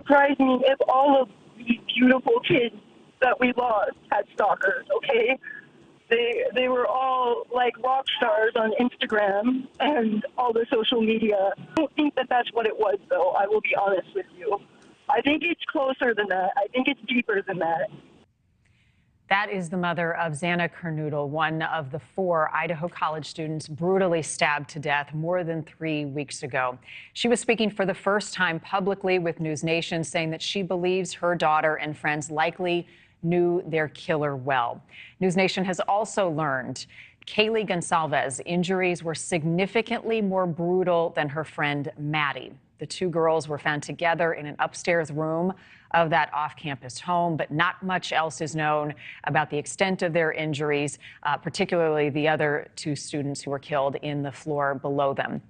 surprise me if all of these beautiful kids that we lost had stalkers, okay? They were all like rock stars on Instagram and all the social media. I don't think that that's what it was, though. I will be honest with you. I think it's closer than that. I think it's deeper than that. That is the mother of Xana Kernodle, one of the 4 Idaho College students brutally stabbed to death more than 3 weeks ago. She was speaking for the first time publicly with News Nation, saying that she believes her daughter and friends likely knew their killer well. News Nation has also learned Kaylee Gonsalves' injuries were significantly more brutal than her friend Maddie. The 2 girls were found together in an upstairs room of that off-campus home, but not much else is known about the extent of their injuries, particularly the other 2 students who were killed in the floor below them.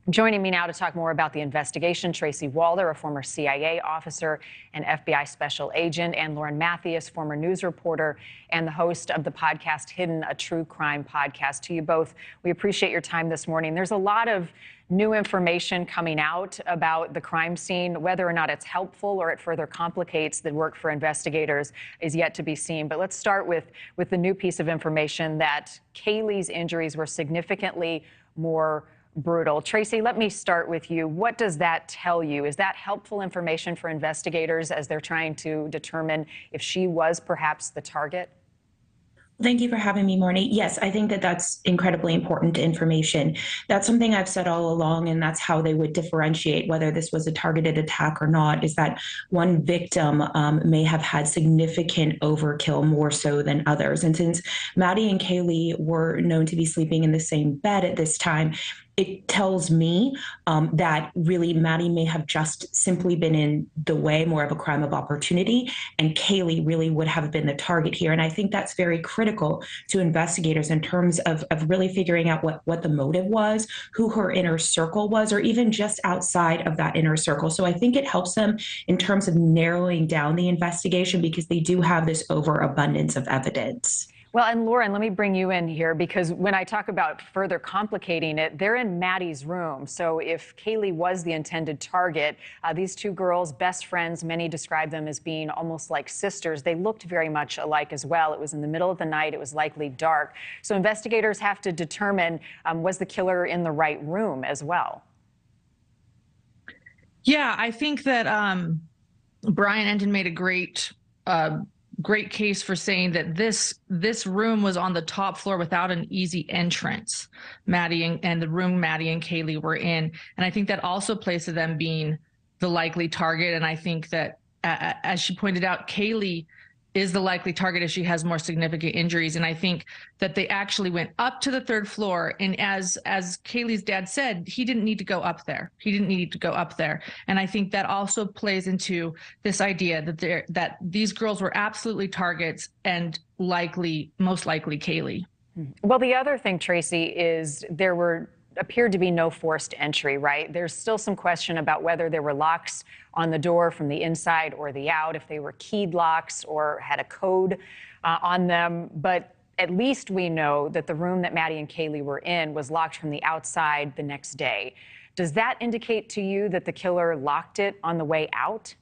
Joining me now to talk more about the investigation, Tracy Walder, a former CIA officer and FBI special agent, and Lauren Matthias, former news reporter and the host of the podcast Hidden, a true crime podcast. To you both, we appreciate your time this morning. There's a lot of new information coming out about the crime scene. Whether or not it's helpful or it further complicates the work for investigators is yet to be seen. But let's start with the new piece of information that Kaylee's injuries were significantly more brutal. Tracy, let me start with you. What does that tell you? Is that helpful information for investigators as they're trying to determine if she was perhaps the target? Thank you for having me, Marni. Yes, I think that that's incredibly important information. That's something I've said all along, and that's how they would differentiate whether this was a targeted attack or not, is that one victim may have had significant overkill more so than others. And since Maddie and Kaylee were known to be sleeping in the same bed at this time, it tells me that really Maddie may have just simply been in the way, more of a crime of opportunity, and Kaylee really would have been the target here. And I think that's very critical to investigators in terms of really figuring out what the motive was, who her inner circle was, or even just outside of that inner circle. So I think it helps them in terms of narrowing down the investigation because they do have this overabundance of evidence. Well, and Lauren, let me bring you in here because when I talk about further complicating it, they're in Maddie's room. So if Kaylee was the intended target, these 2 girls, best friends, many describe them as being almost like sisters. They looked very much alike as well. It was in the middle of the night. It was likely dark. So investigators have to determine, was the killer in the right room as well? Yeah, I think that Brian Enton made a great case for saying that this room was on the top floor without an easy entrance. Maddie and the room Maddie and Kaylee were in. And I think that also plays to them being the likely target. And I think that, as she pointed out, Kaylee is the likely target if she has more significant injuries. And I think that they actually went up to the 3rd floor. And as Kaylee's dad said, he didn't need to go up there. He didn't need to go up there. And I think that also plays into this idea that these girls were absolutely targets and most likely Kaylee. Well, the other thing, Tracy, is there appeared to be no forced entry, right? There's still some question about whether there were locks on the door from the inside or the out, if they were keyed locks or had a code on them. But at least we know that the room that Maddie and Kaylee were in was locked from the outside the next day. Does that indicate to you that the killer locked it on the way out?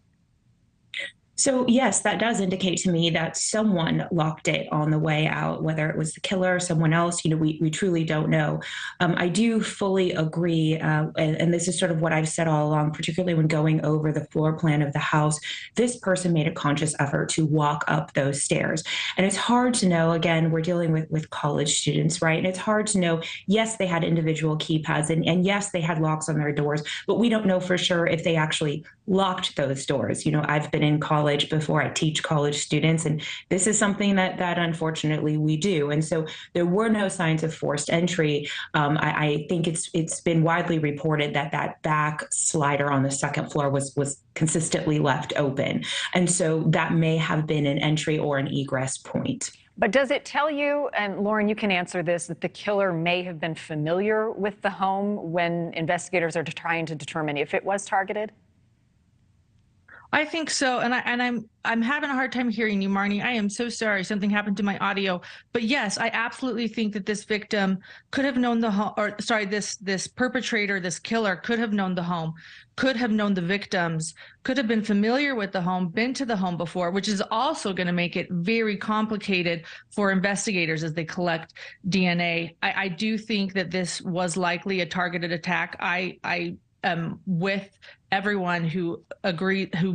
So yes, that does indicate to me that someone locked it on the way out, whether it was the killer or someone else. We truly don't know. I do fully agree, and this is sort of what I've said all along, particularly when going over the floor plan of the house. This person made a conscious effort to walk up those stairs. And it's hard to know, again, we're dealing with college students, right? And it's hard to know, yes, they had individual keypads, and yes, they had locks on their doors, but we don't know for sure if they actually locked those doors. I've been in college before. I teach college students, and this is something that unfortunately we do. And so there were no signs of forced entry. I think it's been widely reported that back slider on the 2nd floor was consistently left open. And so that may have been an entry or an egress point. But does it tell you, and Lauren, you can answer this, that the killer may have been familiar with the home when investigators are trying to determine if it was targeted? I think so, and I'm having a hard time hearing you, Marni. I am so sorry. Something happened to my audio, but yes, I absolutely think that this victim could have known the home, or sorry, this perpetrator, this killer, could have known the home, could have known the victims, could have been familiar with the home, been to the home before, which is also going to make it very complicated for investigators as they collect DNA. I do think that this was likely a targeted attack. I with everyone who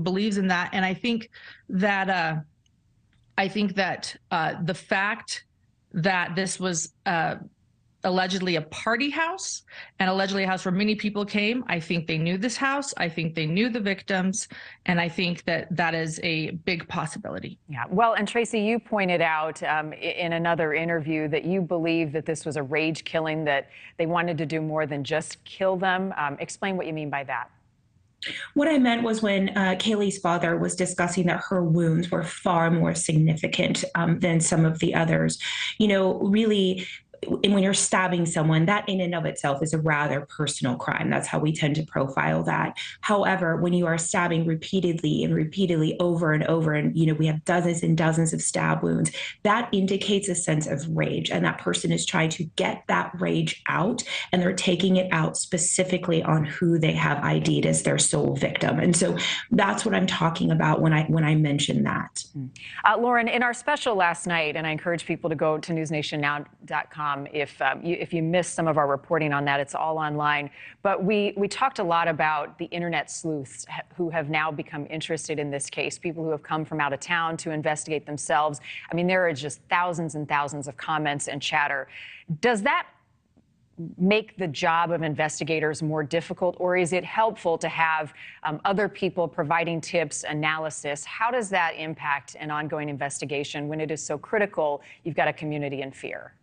believes in that, and I think that the fact that this was allegedly a party house and allegedly a house where many people came, I think they knew this house. I think they knew the victims, and I think that that is a big possibility. Yeah, well, and Tracy, you pointed out in another interview that you believe that this was a rage killing, that they wanted to do more than just kill them. Explain what you mean by that. What I meant was when Kaylee's father was discussing that her wounds were far more significant than some of the others. You know, really, when you're stabbing someone, that in and of itself is a rather personal crime. That's how we tend to profile that. However, when you are stabbing repeatedly and repeatedly over and over, and we have dozens and dozens of stab wounds, that indicates a sense of rage, and that person is trying to get that rage out, and they're taking it out specifically on who they have ID'd as their sole victim. And so that's what I'm talking about when I mention that. Lauren, in our special last night, and I encourage people to go to newsnationnow.com if you missed some of our reporting on that, it's all online. But we talked a lot about the internet sleuths who have now become interested in this case, people who have come from out of town to investigate themselves. I mean, there are just thousands and thousands of comments and chatter. Does that make the job of investigators more difficult, or is it helpful to have other people providing tips, analysis? How does that impact an ongoing investigation when it is so critical you've got a community in fear?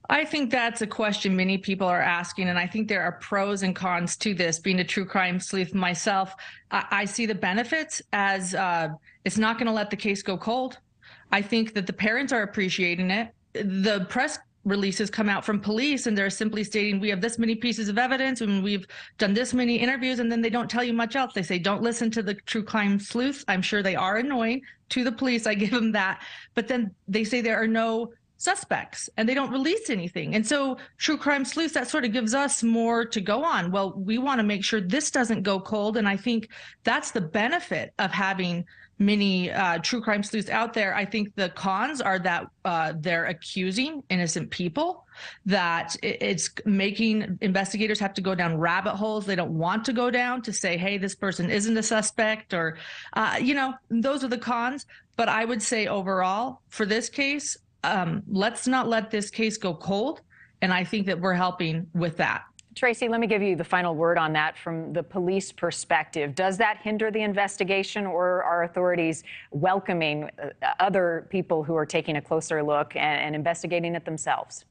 I think that's a question many people are asking, and I think there are pros and cons to this. Being a true crime sleuth myself, I see the benefits as it's not going to let the case go cold. I think that the parents are appreciating it. The press releases come out from police and they're simply stating, we have this many pieces of evidence and we've done this many interviews, and then they don't tell you much else. They say, don't listen to the true crime sleuths. I'm sure they are annoying to the police. I give them that. But then they say there are no suspects and they don't release anything. And so true crime sleuths, that sort of gives us more to go on. Well, we want to make sure this doesn't go cold. And I think that's the benefit of having many true crime sleuths out there. I think the cons are that they're accusing innocent people, that it's making investigators have to go down rabbit holes they don't want to go down to say, hey, this person isn't a suspect, or, those are the cons. But I would say overall for this case, let's not let this case go cold. And I think that we're helping with that. Tracy, let me give you the final word on that from the police perspective. Does that hinder the investigation, or are authorities welcoming other people who are taking a closer look and investigating it themselves?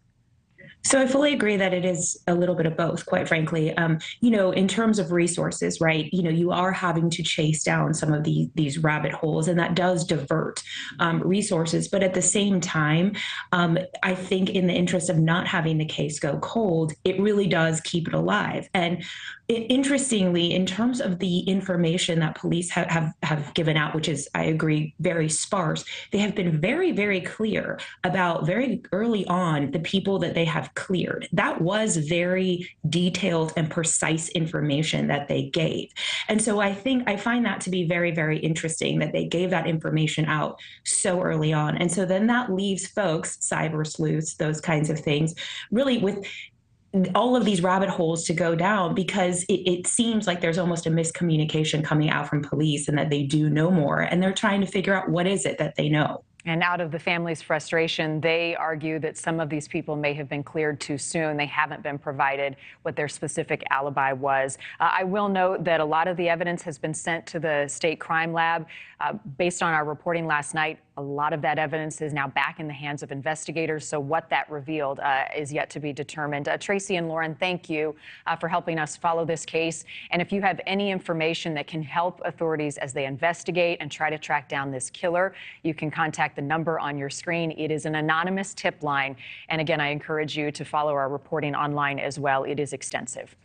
So I fully agree that it is a little bit of both, quite frankly. In terms of resources, right, you are having to chase down some of these rabbit holes, and that does divert resources. But at the same time, I think in the interest of not having the case go cold, it really does keep it alive. And interestingly, in terms of the information that police have given out, which is, I agree, very sparse, they have been very, very clear about very early on the people that they have cleared. That was very detailed and precise information that they gave. And so I find that to be very, very interesting that they gave that information out so early on. And so then that leaves folks, cyber sleuths, those kinds of things, really with all of these rabbit holes to go down, because it seems like there's almost a miscommunication coming out from police, and that they do know more, and they're trying to figure out what is it that they know. And out of the family's frustration, they argue that some of these people may have been cleared too soon. They haven't been provided what their specific alibi was. I will note that a lot of the evidence has been sent to the state crime lab. Based on our reporting last night, a lot of that evidence is now back in the hands of investigators. So what that revealed is yet to be determined. Tracy and Lauren, thank you for helping us follow this case. And if you have any information that can help authorities as they investigate and try to track down this killer, you can contact the number on your screen. It is an anonymous tip line. And again, I encourage you to follow our reporting online as well. It is extensive.